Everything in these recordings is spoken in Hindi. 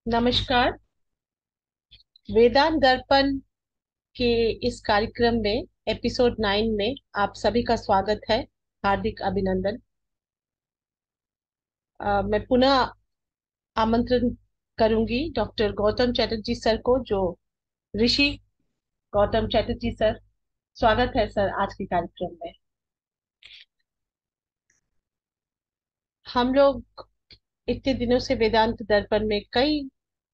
नमस्कार। वेदांत दर्पण के इस कार्यक्रम में एपिसोड 9 में आप सभी का स्वागत है। हार्दिक अभिनंदन। मैं पुनः आमंत्रण करूंगी डॉक्टर गौतम चैटर्जी सर को, जो ऋषि गौतम चैटर्जी सर। स्वागत है सर आज के कार्यक्रम में। हम लोग इतने दिनों से वेदांत दर्पण में कई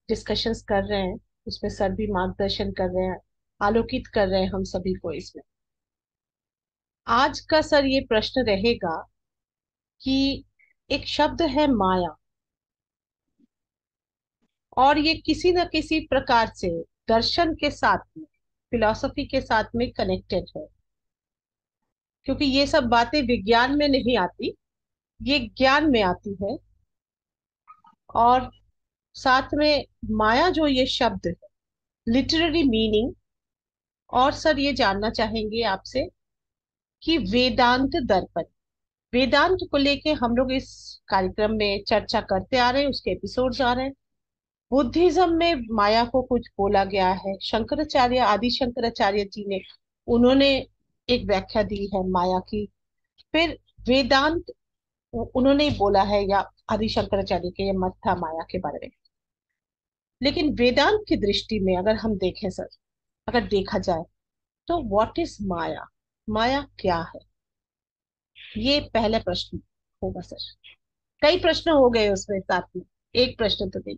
डिस्कशंस कर रहे हैं। उसमें सर भी मार्गदर्शन कर रहे हैं, आलोकित कर रहे हैं हम सभी को इसमें। आज का सर ये प्रश्न रहेगा कि एक शब्द है माया, और ये किसी न किसी प्रकार से दर्शन के साथ में, फिलॉसफी के साथ में कनेक्टेड है। क्योंकि ये सब बातें विज्ञान में नहीं आती, ये ज्ञान में आती है। और साथ में माया जो ये शब्द है, लिटरेरी मीनिंग। और सर ये जानना चाहेंगे आपसे कि वेदांत दर्पण, वेदांत को लेके हम लोग इस कार्यक्रम में चर्चा करते आ रहे हैं, उसके एपिसोड्स आ रहे हैं। बुद्धिज्म में माया को कुछ बोला गया है, शंकराचार्य, आदि शंकराचार्य जी ने, उन्होंने एक व्याख्या दी है माया की। फिर वेदांत, उन्होंने ही बोला है, या आदि शंकराचार्य के ये मत था माया के बारे में। लेकिन वेदांत की दृष्टि में अगर हम देखें सर, अगर देखा जाए तो व्हाट इज माया, माया क्या है? ये पहला प्रश्न होगा सर। कई प्रश्न हो गए उसमें साथ में, एक प्रश्न तो नहीं।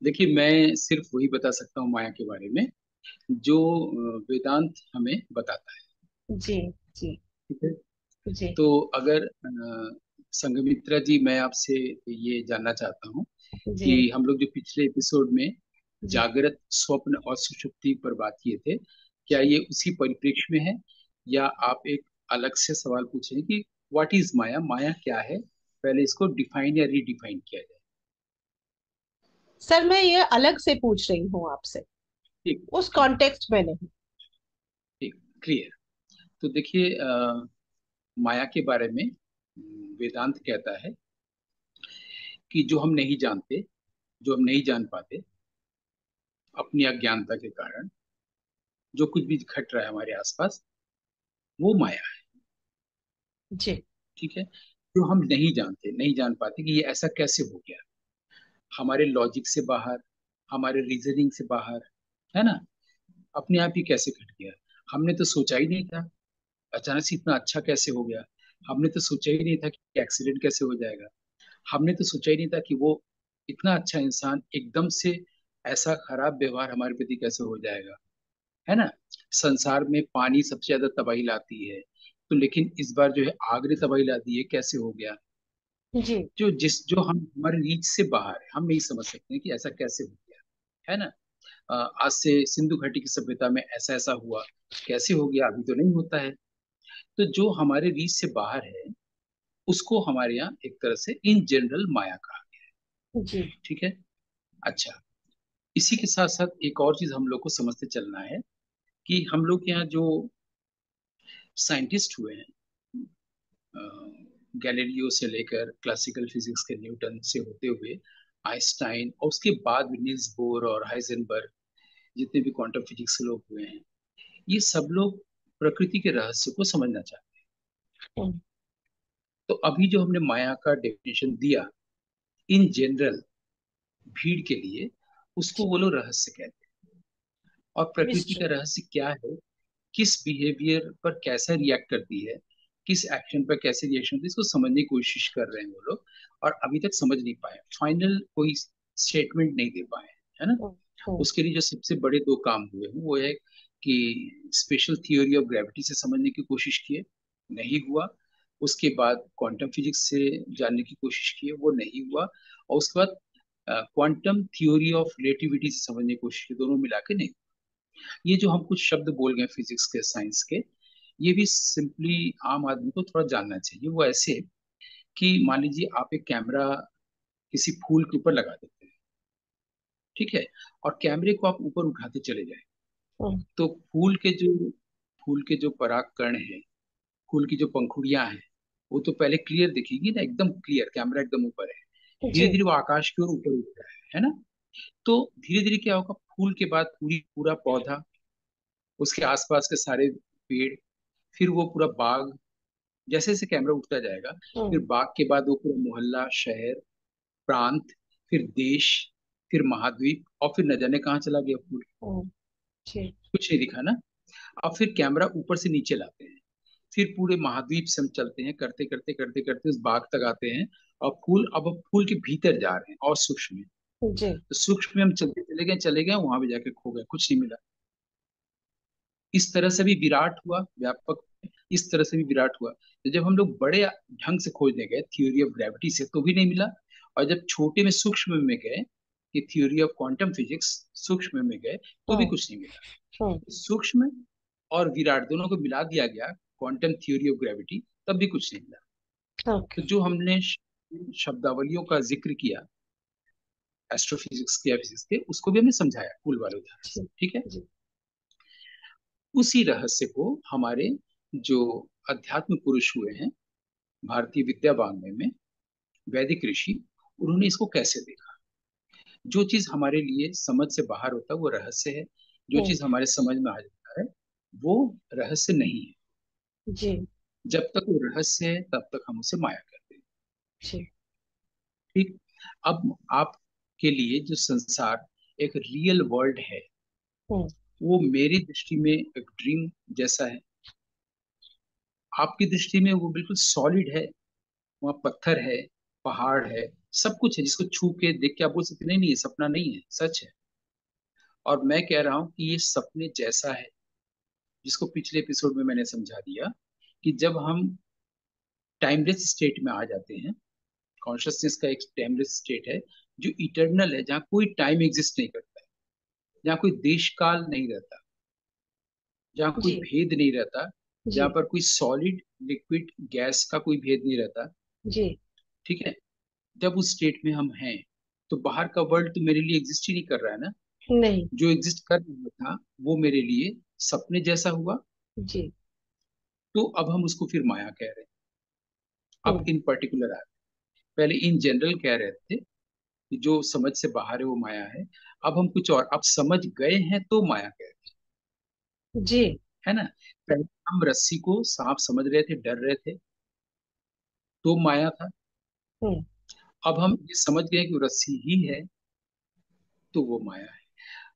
देखिए, मैं सिर्फ वही बता सकता हूँ माया के बारे में जो वेदांत हमें बताता है। जी जी ठीक है। जी तो अगर संघमित्रा जी, मैं आपसे ये जानना चाहता हूँ जी कि हम लोग जो पिछले एपिसोड में जी जागृत, स्वप्न और सुषुप्ति पर बात किए थे, क्या ये उसी परिप्रेक्ष्य में है, या आप एक अलग से सवाल पूछें कि व्हाट इज माया, माया क्या है? पहले इसको डिफाइन या रीडिफाइन किया जाए। सर, मैं ये अलग से पूछ रही हूँ आपसे, ठीक। उस ठीक। कॉन्टेक्स्ट में नहीं। ठीक। क्लियर। तो देखिए, माया के बारे में वेदांत कहता है कि जो हम नहीं जानते, जो हम नहीं जान पाते अपनी अज्ञानता के कारण, जो कुछ भी घट रहा है हमारे आसपास, वो माया है। जी ठीक है। जो हम नहीं जानते, नहीं जान पाते कि ये ऐसा कैसे हो गया, हमारे लॉजिक से बाहर, हमारे रीजनिंग से बाहर, है ना, अपने आप ही कैसे घट गया। हमने तो सोचा ही नहीं था, अचानक से इतना अच्छा कैसे हो गया। हमने तो सोचा ही नहीं था कि एक्सीडेंट कैसे हो जाएगा। हमने तो सोचा ही नहीं था कि वो इतना अच्छा इंसान एकदम से ऐसा खराब व्यवहार हमारे प्रति कैसे हो जाएगा, है ना। संसार में पानी सबसे ज्यादा तबाही लाती है, तो लेकिन इस बार जो है आग ने तबाही ला दी है, कैसे हो गया। जी जो हम हमारे रीच से बाहर है, हम नहीं समझ सकते हैं कि ऐसा कैसे हो गया, है ना। आज से सिंधु घाटी की सभ्यता में ऐसा ऐसा हुआ, कैसे हो गया, अभी तो नहीं होता है। तो जो हमारे रीच से बाहर है, उसको हमारे यहाँ एक तरह से इन जनरल माया कहा गया है। जी ठीक है। अच्छा, इसी के साथ साथ एक और चीज हम लोग को समझते चलना है कि हम लोग के यहाँ जो साइंटिस्ट हुए हैं, गैलीलियो से लेकर क्लासिकल फिजिक्स के न्यूटन से होते हुए आइंस्टाइन, और उसके बाद भी नील्स बोर और हाइजेनबर्ग, जितने भी क्वांटम फिजिक्स के लोग हुए हैं, ये सब लोग प्रकृति के रहस्य को समझना चाहते हैं। हम्म, तो अभी जो हमने माया का डेफिनेशन दिया इन जनरल भीड़ के लिए, उसको जी वो लोग रहस्य कहते हैं। और प्रकृति मिस्ट्री। का रहस्य क्या है, किस बिहेवियर पर कैसा रिएक्ट करती है, किस एक्शन पर कैसे रिएक्शन होती है, इसको समझने की कोशिश कर रहे हैं वो लोग। और अभी तक समझ नहीं पाए, फाइनल कोई स्टेटमेंट नहीं दे पाए, है ना। उसके लिए जो सबसे बड़े दो काम हुए हैं वो है कि स्पेशल थियोरी ऑफ ग्रेविटी से समझने की कोशिश किए, नहीं हुआ। उसके बाद क्वांटम फिजिक्स से जानने की कोशिश की, वो नहीं हुआ। और उसके बाद क्वांटम थ्योरी ऑफ रिलेटिविटी से समझने की कोशिश की, दोनों मिला के नहीं। ये जो हम कुछ शब्द बोल गए फिजिक्स के, साइंस के, ये भी सिंपली आम आदमी को थोड़ा जानना चाहिए। वो ऐसे कि मान लीजिए आप एक कैमरा किसी फूल के ऊपर लगा देते हैं, ठीक है, और कैमरे को आप ऊपर उठाते चले जाए, तो फूल के जो पराग कण है, फूल की जो पंखुड़ियां हैं, वो तो पहले क्लियर दिखेगी ना, एकदम क्लियर, कैमरा एकदम ऊपर है। धीरे जी धीरे वो आकाश की ओर ऊपर उठ रहा है, है ना। तो धीरे धीरे क्या होगा, फूल के बाद पूरी पूरा पौधा, उसके आसपास के सारे पेड़, फिर वो पूरा बाग, जैसे जैसे कैमरा उठता जाएगा, फिर हम्म। बाग के बाद वो पूरा मोहल्ला, शहर, प्रांत, फिर देश, फिर महाद्वीप, और फिर न जाने कहाँ चला गया फूल, हम्म। जी। कुछ नहीं दिखा ना। अब फिर कैमरा ऊपर से नीचे लाते हैं, फिर पूरे महाद्वीप से हम चलते हैं, करते करते करते करते उस बाग तक आते हैं, और फूल, अब हम फूल के भीतर जा रहे हैं और सूक्ष्म में। जी। तो सूक्ष्म में हम चलते चले गए, वहां भी जाके खो गए, कुछ नहीं मिला। इस तरह से भी विराट हुआ व्यापक, इस तरह से भी विराट हुआ। तो जब हम लोग बड़े ढंग से खोजने गए थ्योरी ऑफ ग्रेविटी से, तो भी नहीं मिला। और जब छोटे में सूक्ष्म में गए, कि थ्योरी ऑफ क्वांटम फिजिक्स, सूक्ष्म में गए, तो भी हम्म। कुछ नहीं मिला। हम्म। सूक्ष्म और विराट दोनों को मिला दिया गया, क्वांटम थ्योरी ऑफ ग्रेविटी, तब भी कुछ नहीं मिला। तो ओके। जो हमने शब्दावलियों का जिक्र किया, एस्ट्रोफिजिक्स के या फिजिक्स के, उसको भी हमने समझाया फूल वाले उदाहरण से, जी। ठीक है। जी। उसी रहस्य को हमारे जो अध्यात्म पुरुष हुए हैं भारतीय विद्या वाङ्मय में, वैदिक ऋषि, उन्होंने इसको कैसे देखा। जो चीज हमारे लिए समझ से बाहर होता है वो रहस्य है, जो हम्म। चीज हमारे समझ में आ जाता है वो रहस्य नहीं है। जी। जब तक वो रहस्य है तब तक हम उसे माया कहते हैं। जी। ठीक। अब आपके लिए जो संसार एक रियल वर्ल्ड है, हम्म। वो मेरी दृष्टि में एक ड्रीम जैसा है। आपकी दृष्टि में वो बिल्कुल सॉलिड है, वहाँ पत्थर है, पहाड़ है, सब कुछ है, जिसको छू के देख के आप बोल सकते नहीं नहीं ये सपना नहीं है, सच है। और मैं कह रहा हूँ कि ये सपने जैसा है, जिसको पिछले एपिसोड में मैंने समझा दिया, कि जब हम टाइमलेस स्टेट में आ जाते हैं, कॉन्शियसनेस का एक टाइमलेस स्टेट है जो इटर्नल है, जहाँ कोई टाइम एग्जिस्ट नहीं करता है, जहाँ कोई देश काल नहीं रहता, जहाँ कोई जी। भेद नहीं रहता, जहाँ जी। पर कोई सॉलिड लिक्विड गैस का कोई भेद नहीं रहता, जी। ठीक है। जब उस स्टेट में हम हैं, तो बाहर का वर्ल्ड तो मेरे लिए एग्जिस्ट ही नहीं कर रहा है ना। नहीं। जो एग्जिस्ट कर रहा था वो मेरे लिए सपने जैसा हुआ। जी। तो अब हम उसको फिर माया कह रहे हैं। अब हम्म। इन पर्टिकुलर आ रहे हैं। पहले इन जनरल कह रहे थे कि जो समझ से बाहर है वो माया है। अब हम कुछ और, अब समझ गए हैं तो माया कह रहे जी। हैं, है ना। पहले हम रस्सी को सांप समझ रहे थे, डर रहे थे, तो माया था। हम्म। अब हम ये समझ गए कि वो रस्सी ही है, तो वो माया है।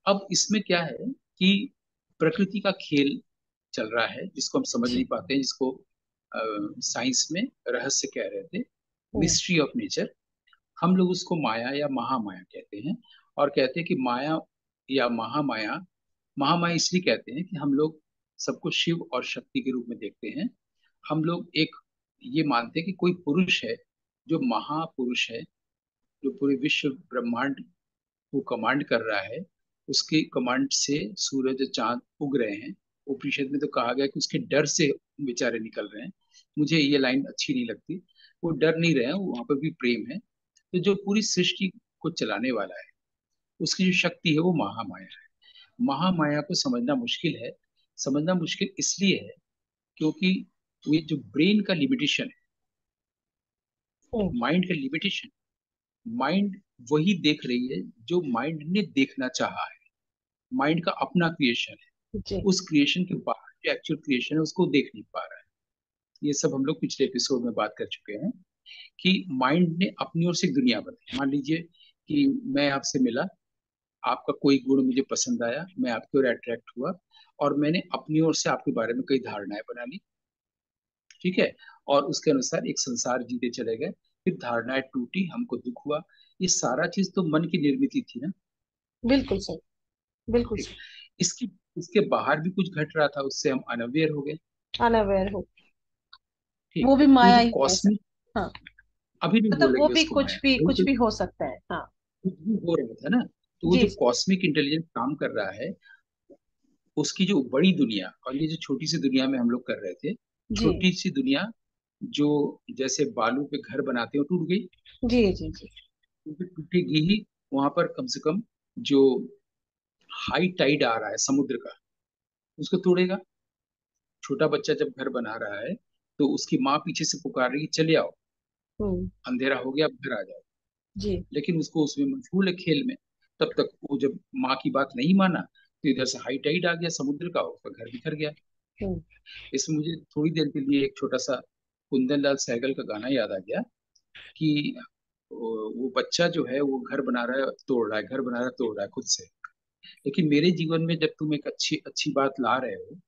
अब इसमें क्या है कि प्रकृति का खेल चल रहा है, जिसको हम समझ नहीं जी। पाते हैं, जिसको साइंस में रहस्य कह रहे थे, हम्म। Mystery of nature. हम लोग उसको माया या महामाया कहते हैं। और कहते हैं कि माया या महामाया, महामाया इसलिए कहते हैं कि हम लोग सबको शिव और शक्ति के रूप में देखते हैं। हम लोग एक ये मानते हैं कि कोई पुरुष है, जो महापुरुष है, जो पूरे विश्व ब्रह्मांड वो कमांड कर रहा है। उसके कमांड से सूरज चांद उग रहे हैं। उपनिषद में तो कहा गया कि उसके डर से बेचारे निकल रहे हैं। मुझे ये लाइन अच्छी नहीं लगती। वो डर नहीं रहे हैं, वहां पर भी प्रेम है। तो जो पूरी सृष्टि को चलाने वाला है, उसकी जो शक्ति है वो महामाया है। महामाया को समझना मुश्किल है। समझना मुश्किल इसलिए है क्योंकि ये जो ब्रेन का लिमिटेशन है, हम्म। माइंड का लिमिटेशन, माइंड वही देख रही है जो माइंड ने देखना चाहा है। माइंड का अपना क्रिएशन है। जी। उस क्रिएशन के बाहर जो एक्चुअल क्रिएशन है उसको देख नहीं पा रहा है। ये सब हम लोग पिछले एपिसोड में बात कर चुके हैं कि माइंड ने अपनी ओर से एक दुनिया बनाई। मान लीजिए कि मैं आपसे मिला, आपका कोई गुण मुझे पसंद आया, मैं आपकी ओर अट्रैक्ट हुआ, और मैंने अपनी ओर से आपके बारे में कई धारणाएं बना ली, ठीक है। और उसके अनुसार एक संसार जीते चले गए। फिर धारणाएं टूटी, हमको दुख हुआ। ये सारा चीज तो मन की निर्मित थी ना। बिल्कुल सही। बिल्कुल ठीक। सही। इसकी इसके बाहर भी कुछ घट रहा था, उससे हम अनअवेयर हो गए। अनअवेयर हो। ठीक। वो भी तो ये माया जो ही कह कॉस्मिक, सकते। हाँ। अभी नहीं मतलब वो बोलेंगे भी उसको माया, वही कुछ तो भी हो सकता है। हाँ। कुछ भी हो रहा था ना। तो वो जी। जो कॉस्मिक इंटेलिजेंस काम कर रहा है, उसकी जो बड़ी दुनिया और ये जो छोटी सी दुनिया में हम लोग कर रहे थे, जी। छोटी सी दुनिया जो जैसे बालू पे घर बनाते हो टूट गई, जी। जी। जी। क्योंकि टूटेगी ही। वहां पर कम से कम जो हाई टाइड आ रहा है समुद्र का, उसको तोड़ेगा। छोटा बच्चा जब घर बना रहा है, तो उसकी माँ पीछे से पुकार रही है चले आओ, हम्म। अंधेरा हो गया, अब घर आ जाओ। जी। लेकिन उसको उसमें मशगूल है खेल में। तब तक वो जब माँ की बात नहीं माना तो इधर से हाई टाइड आ गया समुद्र का, उसका घर बिखर गया। हम्म। इसमें मुझे थोड़ी देर के लिए एक छोटा सा कुंदन लाल सहगल का गाना याद आ गया कि वो बच्चा जो है वो घर बना रहा है तोड़ रहा है, घर बना रहा है तोड़ रहा है खुद से। लेकिन मेरे जीवन में जब तुम एक अच्छी अच्छी बात ला रहे हो,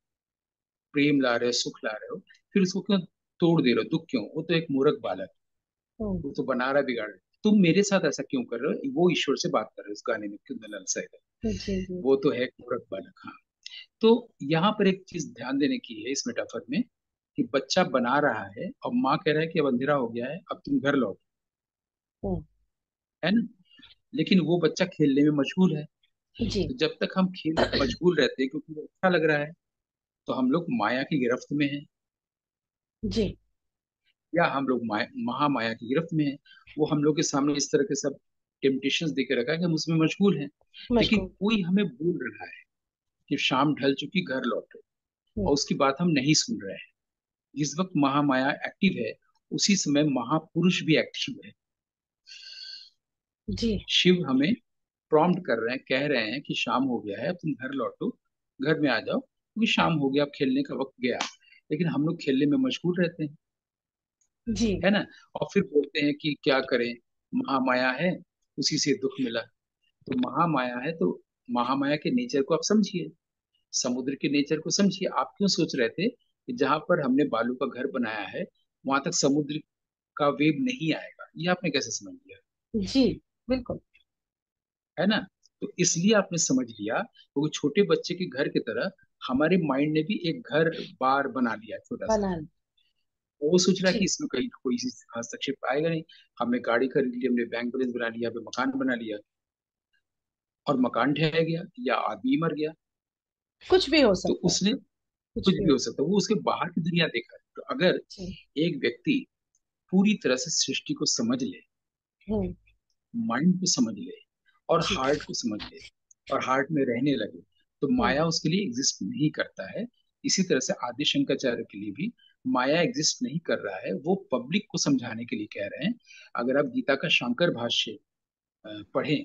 प्रेम ला रहे हो, सुख ला रहे हो, फिर उसको क्यों तोड़ दे रहे हो? दुख क्यों? वो तो एक मूर्ख बालक है, हम्म। वो तो बना रहा है, बिगाड़ रहा है। तुम मेरे साथ ऐसा क्यों कर रहे हो? वो ईश्वर से बात कर रहे हो उस गाने में, कुंदन लाल सहगल। जी जी। वो तो है एक मूर्ख बालक। हाँ। तो यहाँ पर एक चीज ध्यान देने की है इस मेटाफर में, कि बच्चा बना रहा है और माँ कह रहा है कि अब अंधेरा हो गया है, अब तुम घर लौटो, हम्म। है ना? लेकिन वो बच्चा खेलने में मशगूल है। जी तो जब तक हम खेल में मशगूल रहते हैं क्योंकि वो अच्छा लग रहा है, तो हम लोग माया की गिरफ्त में हैं, जी। या हम लोग महामाया की गिरफ्त में हैं। वो हम लोग के सामने इस तरह के सब टेम्पटेशंस दे के रखा है कि हम उसमें मशगूल हैं। लेकिन मशगूल। कोई हमें बोल रहा है कि शाम ढल चुकी, घर लौटो, हम्म। और उसकी बात हम नहीं सुन रहे हैं। जिस वक्त महामाया एक्टिव है, उसी समय महापुरुष भी एक्टिव है। जी। शिव हमें प्रॉम्प्ट कर रहे हैं, कह रहे हैं कि शाम हो गया है, अब तुम घर लौटो, घर में आ जाओ, क्योंकि शाम हो गया, अब खेलने का वक्त गया। लेकिन हम लोग खेलने में मशगूल रहते हैं, जी। है ना? और फिर बोलते हैं कि क्या करें, महामाया है, उसी से दुख मिला। तो महामाया है तो महामाया के नेचर को आप समझिए, समुद्र के नेचर को समझिए। आप क्यों सोच रहे थे कि जहां पर हमने बालू का घर बनाया है वहां तक समुद्र का वेव नहीं आएगा? ये आपने कैसे समझ लिया? जी। बिल्कुल। है ना? तो इसलिए आपने समझ लिया, क्योंकि छोटे बच्चे के घर की तरह हमारे माइंड ने भी एक घर बार बना लिया छोटा सा। बनाना। वो सोच रहा है कि जी। इसमें कहीं कोई हस्तक्षेप आएगा नहीं। हमने गाड़ी खरीद ली, हमने बैंक बैलेंस बना लिया, हमने मकान बना लिया, और मकान ढह गया या आदमी मर गया, कुछ भी हो तो सकता है। उसने कुछ कुछ भी भी हो हो सकता है, वो उसके बाहर की दुनिया देखा है। तो अगर जी। एक व्यक्ति पूरी तरह से सृष्टि को समझ ले, हम्म। माइंड को समझ ले, और जी। हार्ट को समझ ले, और हार्ट में रहने लगे, तो हम्म। माया उसके लिए एग्जिस्ट नहीं करता है। इसी तरह से आदि शंकराचार्य के लिए भी माया एग्जिस्ट नहीं कर रहा है, वो पब्लिक को समझाने के लिए कह रहे हैं। अगर आप गीता का शांकर भाष्य पढ़ें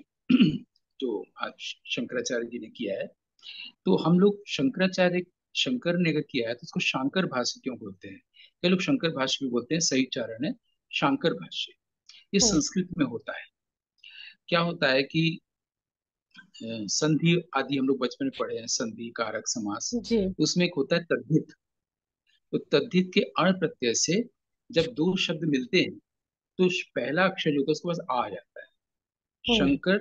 जो आज शंकराचार्य जी ने किया है, तो हम लोग शंकराचार्य, शंकर ने अगर किया है तो उसको शांकर भाष्य क्यों बोलते हैं? कई लोग शंकर भाष्य भी बोलते हैं, सही उच्चारण है शांकर भाष्य। ये हम्म। संस्कृत में होता है। क्या होता है कि संधि आदि हम लोग बचपन में पढ़े हैं, संधि कारक समास। जी। उसमें एक होता है तद्धित। तो तद्धित के अण प्रत्यय से जब दो शब्द मिलते हैं तो पहला अक्षर जो होता है उसके पास आ जाता है। हम्म। शंकर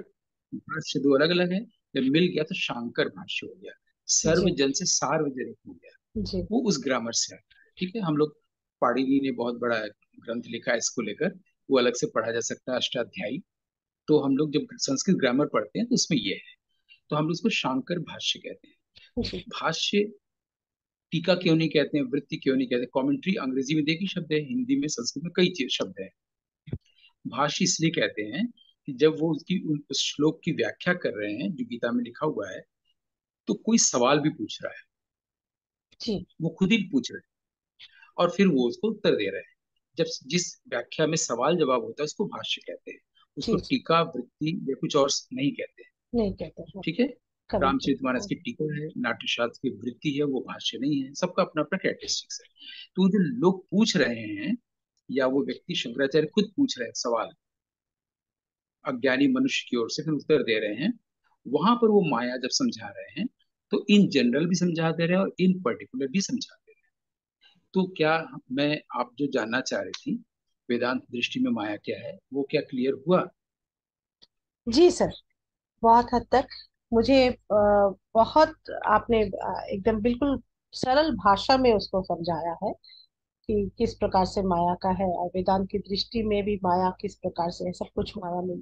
भाष्य दो अलग अलग है, जब मिल गया तो शांकर भाष्य हो गया। जी। सर्वजन से सार्वजनिक हो गया। जी। वो उस ग्रामर से आता है। ठीक है, हम लोग, पाणिनि ने बहुत बड़ा ग्रंथ लिखा है इसको लेकर, वो अलग से पढ़ा जा सकता है, अष्टाध्यायी। तो हम लोग जब संस्कृत ग्रामर पढ़ते हैं तो उसमें ये है। तो हम लोग उसको शांकर भाष्य कहते हैं। जी। भाष्य, टीका क्यों नहीं कहते हैं, वृत्ति क्यों नहीं कहते? कमेंट्री अंग्रेजी में देखी शब्द है, हिंदी में, संस्कृत में कई चीज शब्द है। भाष्य इसलिए कहते हैं कि जब वो उसकी उस श्लोक की व्याख्या कर रहे हैं जो गीता में लिखा हुआ है, तो कोई सवाल भी पूछ रहा है, जी। वो खुद ही पूछ रहे हैं, और फिर वो उसको उत्तर दे रहे हैं। जब जिस व्याख्या में सवाल जवाब होता है उसको भाष्य कहते हैं, उसको जी। जी। टीका वृत्ति या कुछ और नहीं कहते हैं। नहीं कहते हैं। ठीक है? कमेंट्री। रामचरितमानस की टीका है, नाट्यशास्त्र की वृत्ति है, वो भाष्य नहीं है। सबका अपना अपना कैरेक्टरिस्टिक्स है। तो जो लोग पूछ रहे हैं, या वो व्यक्ति शंकराचार्य खुद पूछ रहे हैं सवाल अज्ञानी मनुष्य की ओर से, फिर उत्तर दे रहे हैं, वहां पर वो माया जब समझा रहे हैं, तो इन जनरल भी समझा दे रहे हैं और इन पर्टिकुलर भी समझा दे रहे हैं। तो क्या, मैं, आप जो जानना चाह रही थी वेदांत दृष्टि में माया क्या है, वो क्या क्लियर हुआ? जी सर। बहुत हद तक मुझे बहुत आपने एकदम बिल्कुल सरल भाषा में उसको समझाया है कि किस प्रकार से माया का है, और वेदांत की दृष्टि में भी माया किस प्रकार से है, सब कुछ माया में।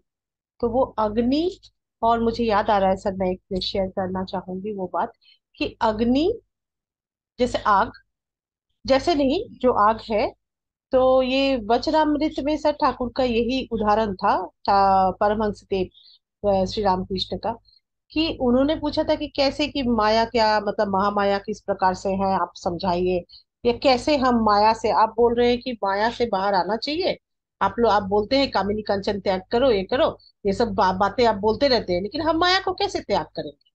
तो वो अग्नि, और मुझे याद आ रहा है सर, मैं एक शेयर करना चाहूंगी वो बात, कि अग्नि जैसे आग, जैसे नहीं जो आग है, तो ये वचनामृत में सर ठाकुर का यही उदाहरण था, परमहंस देव श्री रामकृष्ण का, कि उन्होंने पूछा था कि कैसे, कि माया क्या मतलब, महामाया किस प्रकार से है आप समझाइए, या कैसे हम माया से, आप बोल रहे हैं कि माया से बाहर आना चाहिए, आप बोलते हैं कामिनी कांचन त्याग करो, ये करो, ये सब बातें आप बोलते रहते हैं, लेकिन हम माया को कैसे त्याग करेंगे?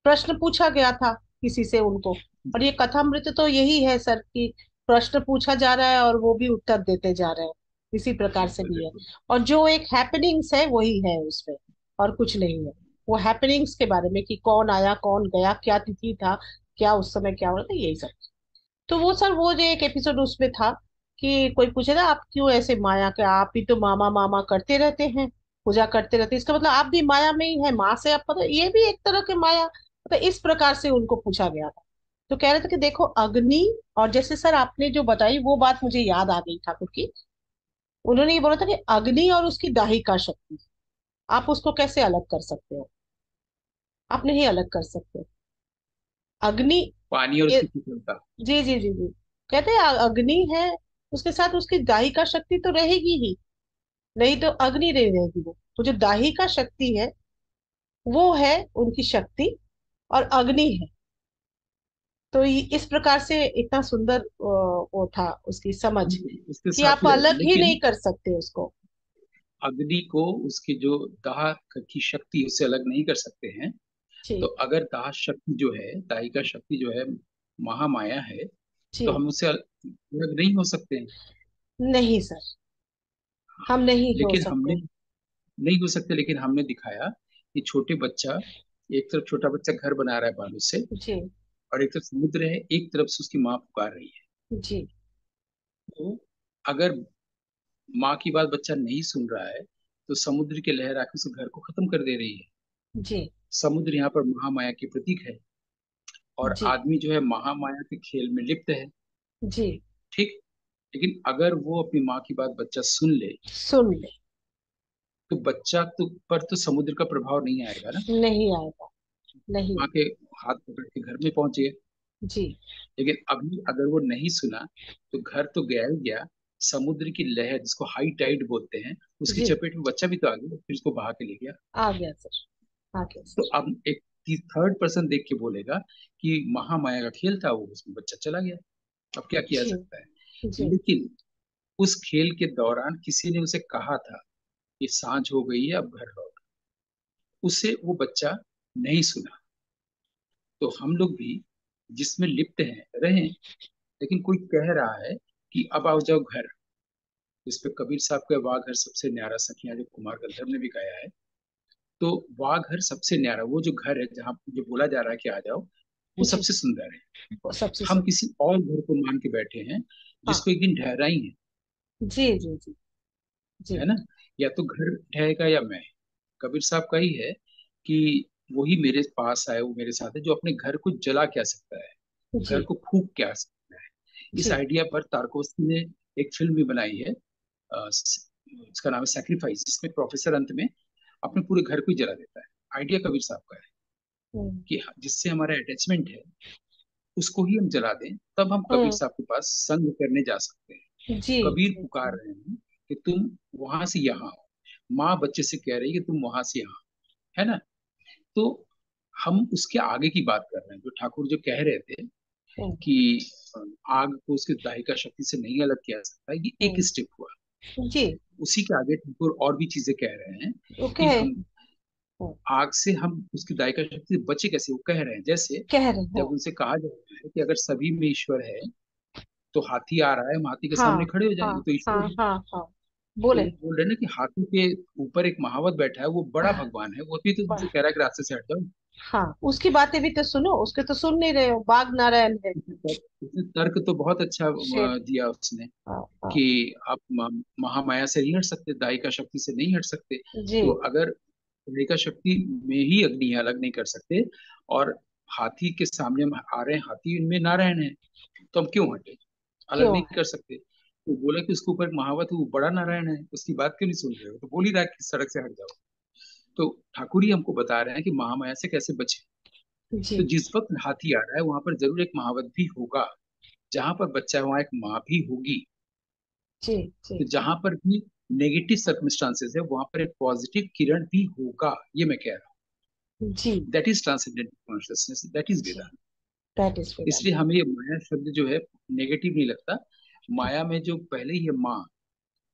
प्रश्न पूछा गया था किसी से उनको। और ये कथामृत तो यही है सर, कि प्रश्न पूछा जा रहा है और वो भी उत्तर देते जा रहे हैं। इसी प्रकार से बिल्कुल भी है। बिल्कुल। और जो एक हैपनिंग्स है वही है उसमें, और कुछ नहीं है। वो हैपनिंग्स के बारे में कि कौन आया कौन गया, क्या तिथि था, क्या उस समय क्या हो रहा था, यही सब। तो वो सर, वो जो एक एपिसोड उसमें था कि कोई पूछे ना, आप क्यों ऐसे माया के, आप भी तो मामा मामा करते रहते हैं, पूजा करते रहते हैं, इसका मतलब आप भी माया में ही है, माँ से आप पता, ये भी एक तरह के माया, तो इस प्रकार से उनको पूछा गया था। तो कह रहे थे कि देखो अग्नि, और जैसे सर आपने जो बताई वो बात मुझे याद आ गई ठाकुर की। उन्होंने ये बोला था कि अग्नि और उसकी दाहिका शक्ति, आप उसको कैसे अलग कर सकते हो? आप नहीं अलग कर सकते। अग्नि, पानी और ये, उसकी शीतलता। जी जी जी जी, कहते हैं अग्नि है, उसके साथ उसकी दाहिका शक्ति तो रहेगी ही, नहीं तो अग्नि नहीं रहेगी। वो जो दाहिका शक्ति है वो है उनकी शक्ति, और अग्नि है। तो इस प्रकार से इतना सुंदर वो था उसकी समझ, इसके कि साथ आप अलग ही लेकिन नहीं कर सकते उसको। अग्नि को उसकी जो दाह की शक्ति उससे अलग नहीं कर सकते हैं। तो जी अगर दाह शक्ति जो है, दाही का शक्ति जो है महामाया है, तो जी, हम उससे अलग नहीं हो सकते हैं। नहीं सर, हम नहीं हो लेकिन हमने सकते। नहीं हो सकते, लेकिन हमने दिखाया कि छोटे बच्चा, एक तरफ छोटा बच्चा घर बना रहा है बालू से, जी और एक तरफ समुद्र है, एक तरफ से उसकी माँ पुकार रही है। जी तो अगर माँ की बात बच्चा नहीं सुन रहा है, तो समुद्र की लहर आके उस घर को खत्म कर दे रही है। जी समुद्र यहाँ पर महामाया की प्रतीक है, और जी आदमी जो है महामाया के खेल में लिप्त है। जी, ठीक। लेकिन अगर वो अपनी माँ की बात बच्चा सुन ले, सुन ले, तो बच्चा तो पर तो समुद्र का प्रभाव नहीं आएगा ना। नहीं आएगा, नहीं माँ के हाथ पकड़ के घर में पहुंचे। जी लेकिन अभी अगर वो नहीं सुना, तो घर तो गया ही गया। समुद्र की लहर, जिसको हाई टाइड बोलते हैं, उसकी जी, चपेट में बच्चा भी तो आ गया, फिर उसको बहा के ले गया। आ गया सर, आ गया तो सर। अब एक थर्ड पर्सन देख के बोलेगा कि महामाया का खेल था, वो उसमें बच्चा चला गया, अब क्या किया जी सकता है। जी लेकिन उस खेल के दौरान किसी ने उसे कहा था कि सांझ हो गई है, अब घर लौट। उसे वो बच्चा नहीं सुना। तो हम लोग भी जिसमें लिप्त हैं रहें, लेकिन कोई कह रहा है कि अब आओ जाओ घर। इस पे कबीर साहब का वाह घर सबसे न्यारा सखियां, जो कुमार गंधर्व ने भी गाया है। तो वाह घर सबसे न्यारा, वो जो घर है जहाँ जो बोला जा रहा है कि आ जाओ, वो जी, सबसे सुंदर है। वो सबसे हम सुन, किसी और घर को मान के बैठे हैं, हाँ, जिसको एक दिन ठहरा ही जी जी जी जी है ना। या तो घर ठहरेगा या मैं। कबीर साहब का ही है कि वही मेरे पास आए, वो मेरे साथ है जो अपने घर को जला क्या सकता है, घर जी को फूक क्या सकता है। इस जी, आइडिया पर तारकोस्की ने एक फिल्म भी बनाई है, उसका नाम है सैक्रिफाइस, जिसमें प्रोफेसर अंत में अपने पूरे घर को ही जला देता है। आइडिया कबीर साहब का है हम्म कि जिससे हमारा अटैचमेंट है उसको ही हम जला दें, तब हम कबीर हम्म, साहब के पास संग करने जा सकते हैं। जी कबीर जी पुकार जी, रहे हैं कि तुम वहां से यहाँ आओ। माँ बच्चे से कह रही है कि तुम वहां से यहाँ आओ, है ना। तो हम उसके आगे की बात कर रहे हैं, जो ठाकुर जो कह रहे थे हम्म कि आग को उसके दाहिका शक्ति से नहीं अलग किया सकता, ये एक हम्म, स्टेप हुआ। जी, उसी के आगे ठाकुर और भी चीजें कह रहे हैं ओके, कि हम आग से, हम उसकी दाहिका शक्ति से बचे कैसे। वो कह रहे हैं जैसे कह रहे जब हैं, उनसे कहा जाता है कि अगर सभी में ईश्वर है, तो हाथी आ रहा है, हम हाथी के हाँ सामने खड़े हो हाँ जाएंगे, तो हाँ ईश्वर है। हाँ हाँ, तो बोले, वो बोल रहे हैं ना कि हाथी के ऊपर एक महावत बैठा है, वो बड़ा हाँ, भगवान है, वो भी तो तुमसे बड़ा, कह रहा है कि रास्ते से हट जाओ। हाँ, उसकी बातें भी तो सुनो, उसके तो सुन नहीं रहे हो, बाघ नारायण है, उसने तर्क तो बहुत अच्छा शेर, दिया उसने हाँ हाँ, कि आप महामाया से नहीं हट सकते, दायिका शक्ति से नहीं हट सकते। जी तो अगर दायिका शक्ति में ही अग्नि है, अलग नहीं कर सकते, और हाथी के सामने हम आ रहे हैं, हाथी इनमें नारायण है, तो हम क्यों हटे, अलग क्यों नहीं है, कर सकते। तो बोला कि उसके ऊपर एक महावत है, वो बड़ा नारायण है, उसकी बात क्यों नहीं सुन रहे हो, तो बोल ही रहा है कि सड़क से हट जाओ। तो ठाकुर ही हमको बता रहे हैं कि महामाया से कैसे बचे। तो जी जिस वक्त हाथी आ रहा है, वहां पर जरूर एक महावत भी होगा। जहां पर बच्चा है, वहां एक माँ भी होगी। जी जी तो जहां पर भी नेगेटिव सर्कमस्टांसेस है, वहां पर एक पॉजिटिव किरण भी होगा, ये मैं कह रहा हूँ। जी that is transcendental consciousness, that is जी, वेदांत। दैट इज वेदांत, इसलिए हमें ये माया शब्द जो है नेगेटिव नहीं लगता। माया में जो पहले ही है माँ,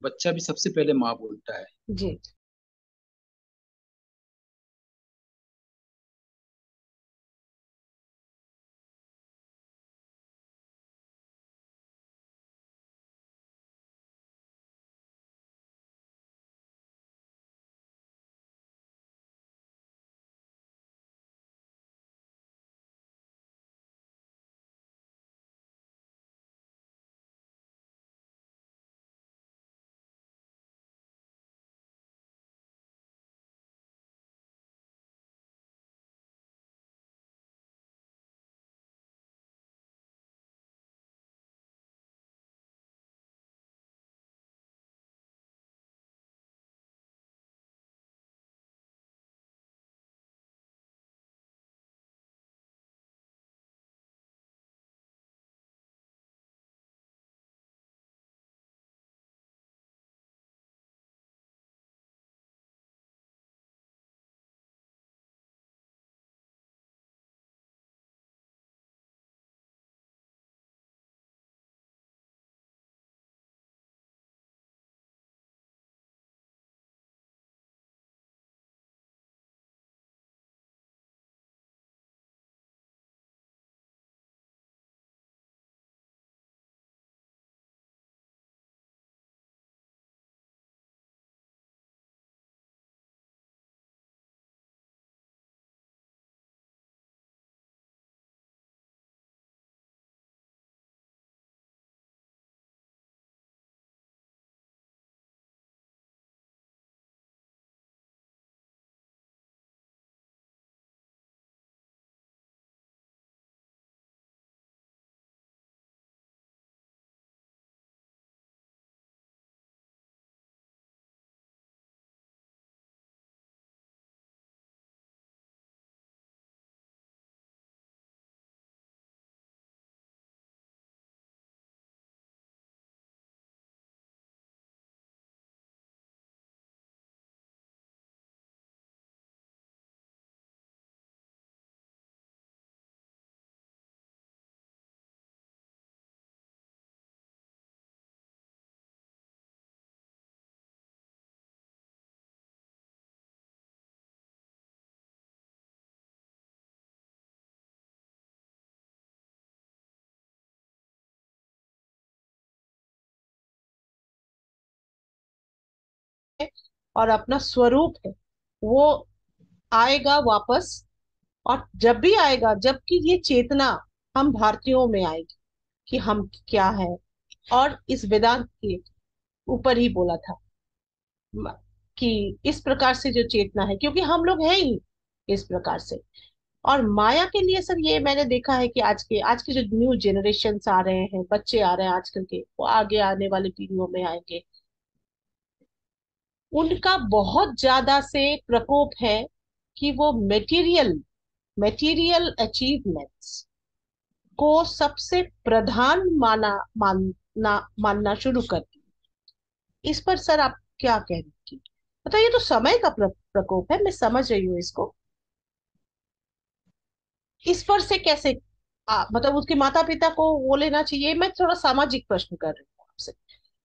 बच्चा भी सबसे पहले माँ बोलता है। जी। और अपना स्वरूप है वो आएगा वापस। और जब भी आएगा, जबकि ये चेतना हम भारतीयों में आएगी कि हम क्या है। और इस वेदांत के ऊपर ही बोला था म- कि इस प्रकार से जो चेतना है, क्योंकि हम लोग हैं ही इस प्रकार से। और माया के लिए सर, ये मैंने देखा है कि आज के जो न्यू जनरेशन आ रहे हैं, बच्चे आ रहे हैं आजकल के, वो आगे आने वाली पीढ़ियों में आएंगे, उनका बहुत ज्यादा से प्रकोप है कि वो मटेरियल अचीवमेंट्स को सबसे प्रधान मानना शुरू कर दिया। इस पर सर आप क्या कह रही थी? मतलब ये तो समय का प्रकोप है, मैं समझ रही हूँ इसको। इस पर से कैसे मतलब उसके माता पिता को वो लेना चाहिए। मैं थोड़ा सामाजिक प्रश्न कर रही हूँ आपसे।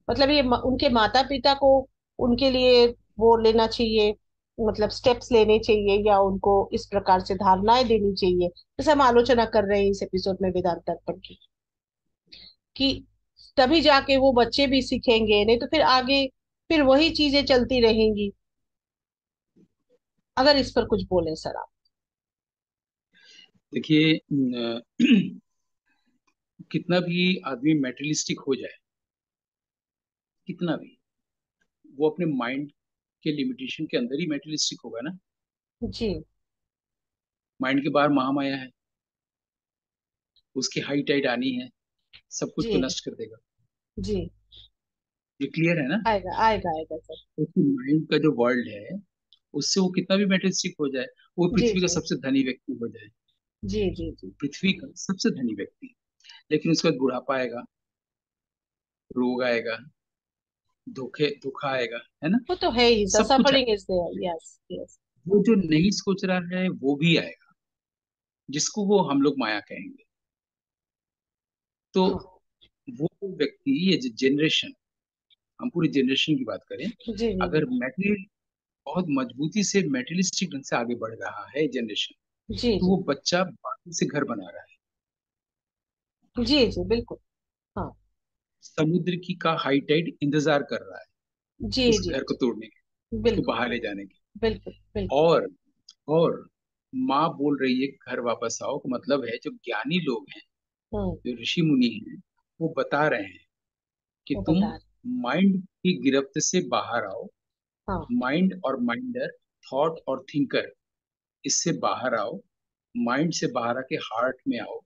मतलब ये उनके माता पिता को उनके लिए वो लेना चाहिए, मतलब स्टेप्स लेने चाहिए, या उनको इस प्रकार से धारणाएं देनी चाहिए, जैसे हम आलोचना कर रहे हैं इस एपिसोड में वेदांत दर्पण की, कि तभी जाके वो बच्चे भी सीखेंगे, नहीं तो फिर आगे फिर वही चीजें चलती रहेंगी। अगर इस पर कुछ बोले सर आप। देखिए, कितना भी आदमी मेटेरियलिस्टिक हो जाए, कितना भी, वो अपने माइंड के लिमिटेशन के अंदर ही मेटेरियलिस्टिक होगा ना। जी। माइंड के बाहर महामाया है, उसकी हाई टाइड आनी है, सब कुछ को जी। नष्ट कर देगा। जी। ये क्लियर है ना। आएगा आएगा आएगा सर। उसकी माइंड का जो वर्ल्ड है, उससे वो कितना भी मेटेरियलिस्टिक हो जाए, वो जी पृथ्वी का जी। सबसे धनी व्यक्ति हो जाए, जी जी जी। पृथ्वी का सबसे धनी व्यक्ति, लेकिन उसके बाद बुढ़ापा आएगा, रोग आएगा, धोखे धोखा आएगा, है ना। वो तो है ही सर, सब कुछ सफरिंग आएगा। Is there, yes yes. वो जो नहीं सोच रहा है वो भी आएगा, जिसको वो हम लोग माया कहेंगे। तो हाँ। वो व्यक्ति, ये जो जनरेशन, हम पूरी जनरेशन की बात करें, जी जी अगर मेटेरियल बहुत मजबूती से मेटेरियलिस्टिक ढंग से आगे बढ़ रहा है जनरेशन, जी तो जी वो बच्चा बाकी से घर बना रहा है, जी जी बिल्कुल। हाँ। समुद्र की का हाई टाइड इंतजार कर रहा है जी उस जी घर को जी तोड़ने के, उसको बिल्कुल बाहर ले बिल्कुल जाने के। बिल्कुल बिल्कुल। और और माँ बोल रही है घर वापस आओ, का मतलब है जो ज्ञानी लोग हैं, हम्म। जो ऋषि मुनि हैं, वो बता रहे हैं कि वो तुम बता रहे। माइंड की गिरफ्त से बाहर आओ, हाँ। माइंड और माइंडर, थॉट और थिंकर, इससे बाहर आओ, माइंड से बाहर आके हार्ट में आओ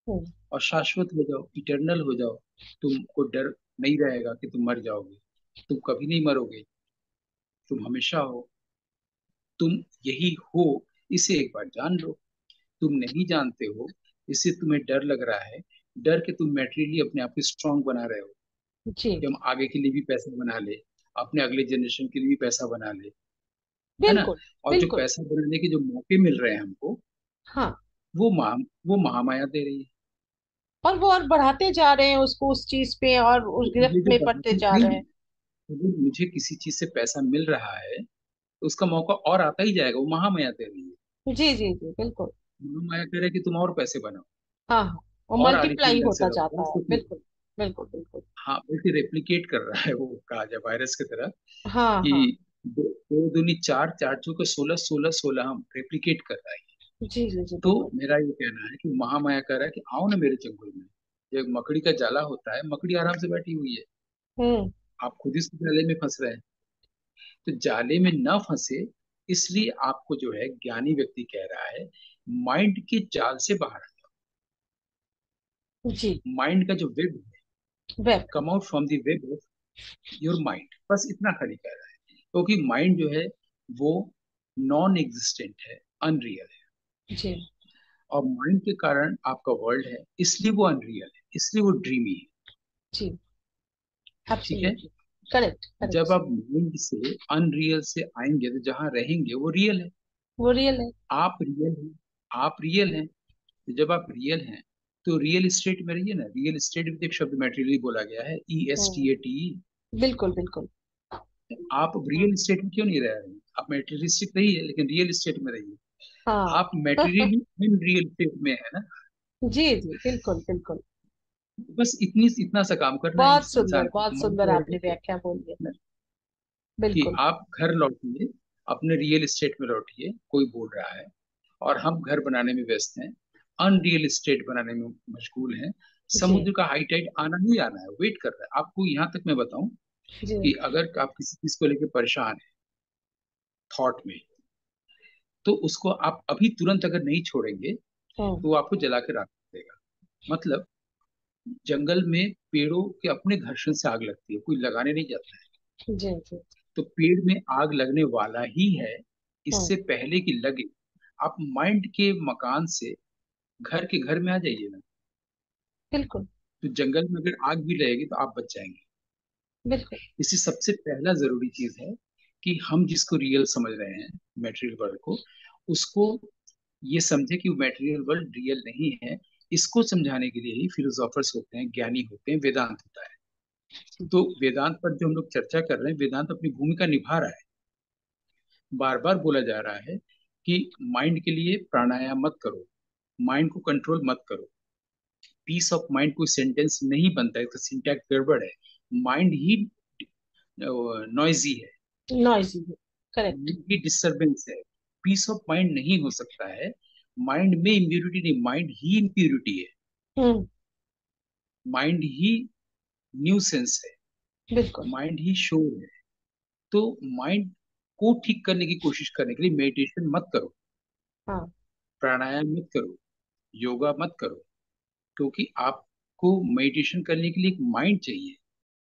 हम्म। और शाश्वत हो जाओ, इटर्नल हो जाओ। तुमको डर नहीं रहेगा कि तुम मर जाओगे, तुम कभी नहीं मरोगे, तुम हमेशा हो, तुम यही हो, इसे एक बार जान लो। तुम नहीं जानते हो, इससे तुम्हें डर लग रहा है, डर के तुम मेटेरियली अपने आप को स्ट्रांग बना रहे हो जी कि हम आगे के लिए भी पैसा बना ले, अपने अगले जनरेशन के लिए भी पैसा बना ले, है ना। बिल्कुल और जो बिल्कुल। पैसा बनाने के जो मौके मिल रहे हैं हमको, हाँ। वो महा वो महामाया दे रही है। और वो और बढ़ाते जा रहे हैं उसको उस चीज पे, और उस तो गिरफ्त ये जो में पड़ते बढ़ाती जा रहे नहीं, हैं। अगर मुझे किसी चीज से पैसा मिल रहा है तो उसका मौका और आता ही जाएगा, वो महामाया दे रही है। जी जी जी बिल्कुल। महामाया कह रहा है कि तुम और पैसे बनाओ, हाँ हाँ। और और आगे के मल्टीप्लाई लेवल से होता रहो, और जाता है, सुखी रहो। बिल्कुल बिल्कुल बिल्कुल। हाँ, बल्कि रेप्लिकेट कर रहा है, वो कहा जाए वायरस की तरह हाँ कि हाँ। दो दो दूनी चार, चार चौके 16, 16, 16 हम रेप्लिकेट कर रहा है। जी जी जी तो बिल्कुल। मेरा ये कहना है कि महामाया कह रहा है कि आओ ना मेरे जंगल में। जो एक मकड़ी का जाला होता है, मकड़ी आराम से बैठी हुई है, हम्म। आप खुद इस जाले में फंस रहे हैं। तो जाले में न फंसे, इसलिए आपको जो है ज्ञानी व्यक्ति कह रहा है, माइंड के जाल से बाहर आ जी। जाओ, माइंड का जो वेब है, web. Come out from the web of your mind, बस इतना खाली कह रहा है। क्योंकि माइंड जो है वो नॉन एग्जिस्टेंट है, अनरियल है, जी और माइंड के कारण आपका वर्ल्ड है, इसलिए वो अनरियल है, इसलिए वो ड्रीमी है। जी। ठीक है। एब्सोल्युटली। करेक्ट जब करेक्ट। आप माइंड से अनरियल से आएंगे तो जहां रहेंगे वो रियल है। वो रियल है। आप रियल हैं, आप रियल हैं। तो जब आप रियल हैं तो रियल स्टेट में रहिए ना। रियल स्टेट भी तो एक शब्द मेटेरियली बोला गया है, ESTATE। बिल्कुल बिल्कुल। आप रियल स्टेट में क्यों नहीं रह रहे हैं? आप मेटेरियलिस्टिक रहिए लेकिन रियल स्टेट में रहिए। हाँ। आप मेटेरियली इन रियल स्टेट में है ना। जी जी बिल्कुल बिल्कुल। बस इतना सा काम करना है बहुत सुंदर, इंसान को, बहुत मन सुंदर को आपने है व्याख्या बोली है। कि बिल्कुल। आप घर लौटिए, अपने रियल स्टेट में लौटिए। कोई बोल रहा है और हम घर बनाने में व्यस्त हैं, अनरियल स्टेट बनाने में मशगूल हैं। जी समुद्र का हाई टाइड आना ही आना है, वेट कर रहा है आपको। यहाँ तक मैं बताऊं जी। कि अगर आप किसी चीज को लेकर परेशान हैं थॉट में, तो उसको आप अभी तुरंत अगर नहीं छोड़ेंगे हम्म। तो वो आपको जला के राख देगा। मतलब जंगल में पेड़ों के अपने घर्षण से आग लगती है, कोई लगाने नहीं जाता है। जी जी। तो पेड़ में आग लगने वाला ही है, हम्म। इससे पहले कि लगे, आप माइंड के मकान से घर के घर में आ जाइए ना। बिल्कुल तो जंगल में अगर आग भी रहेगी तो आप बच जाएंगे। बिल्कुल। इससे सबसे पहला जरूरी चीज है कि हम जिसको रियल समझ रहे हैं, मेटेरियल वर्ल्ड को, उसको ये समझे कि वो मेटेरियल वर्ल्ड रियल नहीं है। इसको समझाने के लिए ही फिलोसोफर्स होते हैं, ज्ञानी होते हैं, वेदांत होता है। तो वेदांत पर जो हम लोग चर्चा कर रहे हैं, वेदांत अपनी भूमिका निभा रहा है। बार बार बोला जा रहा है कि माइंड के लिए प्राणायाम मत करो, माइंड को कंट्रोल मत करो। पीस ऑफ माइंड कोई सेंटेंस नहीं बनता है, इसका सिंटैक्स गड़बड़ है। माइंड ही नॉइजी है, नॉइजी है। करेक्ट। माइंड ही डिस्टरबेंस है, पीस ऑफ माइंड नहीं हो सकता है। माइंड में इम्प्यूरिटी नहीं, माइंड ही इम्प्यूरिटी है, हम्म। माइंड ही न्यूसेंस है, बिल्कुल। माइंड ही शोर है। तो माइंड को ठीक करने की कोशिश करने के लिए मेडिटेशन मत करो, हाँ। प्राणायाम मत करो, योगा मत करो, क्योंकि आपको मेडिटेशन करने के लिए एक माइंड चाहिए।